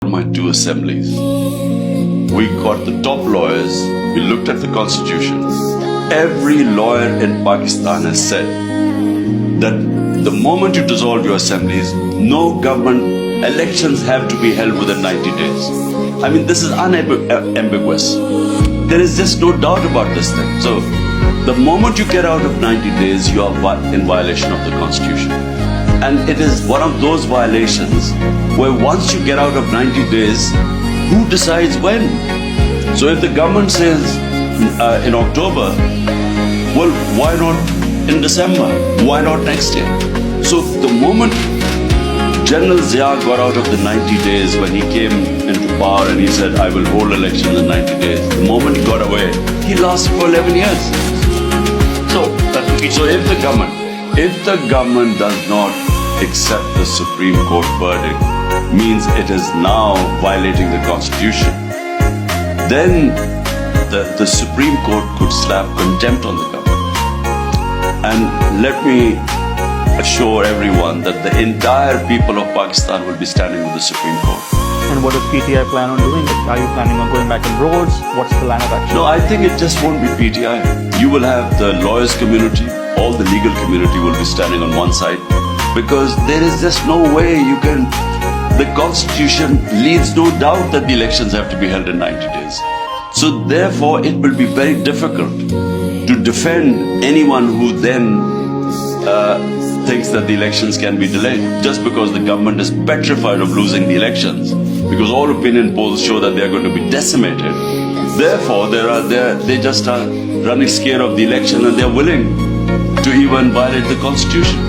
my two assemblies. We got the top lawyers, we looked at the constitution. Every lawyer in Pakistan has said that the moment you dissolve your assemblies, no government elections have to be held within 90 days. I mean, this is unambiguous. There is just no doubt about this thing. So, the moment you get out of 90 days, you are in violation of the constitution. And it is one of those violations where once you get out of 90 days, who decides when? So if the government says in October, well, why not in December? Why not next year? So the moment General Zia got out of the 90 days when he came into power and he said, I will hold elections in 90 days, the moment he got away, he lasted for 11 years. So if the government does not accept the Supreme Court verdict, means it is now violating the Constitution, then the Supreme Court could slap contempt on the government. And let me assure everyone that the entire people of Pakistan will be standing with the Supreme Court. And what does PTI plan on doing? Are you planning on going back on roads? What's the line of action? No, I think it just won't be PTI. You will have the lawyers community, all the legal community will be standing on one side, because there is just no way you can. The Constitution leaves no doubt that the elections have to be held in 90 days. So therefore, it will be very difficult to defend anyone who then thinks that the elections can be delayed just because the government is petrified of losing the elections, because all opinion polls show that they are going to be decimated. Therefore, they just are running scared of the election and they are willing to even violate the Constitution.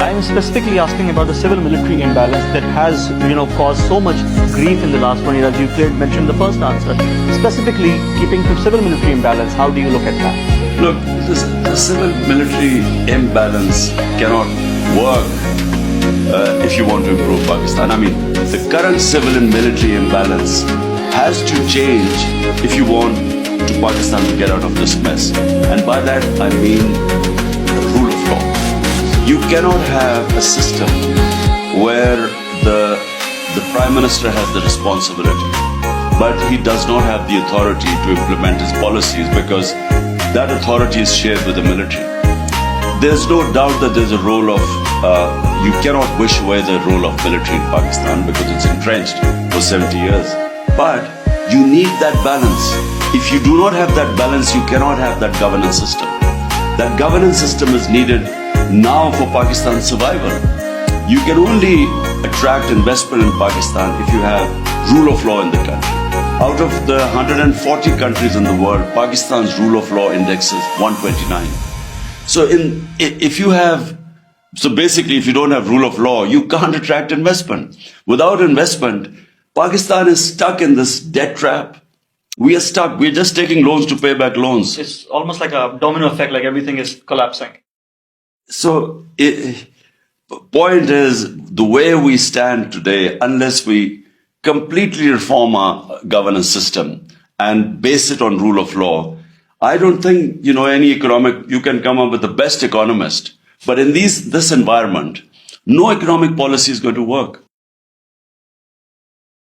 I'm specifically asking about the civil-military imbalance that has, caused so much grief in the last 1 year, as you mentioned in the first answer. Specifically, keeping to civil-military imbalance, how do you look at that? Look, the civil-military imbalance cannot work if you want to improve Pakistan. I mean, the current civil and military imbalance has to change if you want Pakistan to get out of this mess. And by that, I mean the rule of law. You cannot have a system where the Prime Minister has the responsibility, but he does not have the authority to implement his policies because that authority is shared with the military. There's no doubt that there's a role of, you cannot wish away the role of military in Pakistan because it's entrenched for 70 years. But you need that balance. If you do not have that balance, you cannot have that governance system. That governance system is needed now for Pakistan's survival. You can only attract investment in Pakistan if you have rule of law in the country. Out of the 140 countries in the world, Pakistan's rule of law index is 129. So basically if you don't have rule of law, you can't attract investment. Without investment, Pakistan is stuck in this debt trap. We are stuck. We're just taking loans to pay back loans. It's almost like a domino effect, like everything is collapsing. So, point is, the way we stand today, unless we completely reform our governance system and base it on rule of law, I don't think, any economic, you can come up with the best economist, but in this environment, no economic policy is going to work.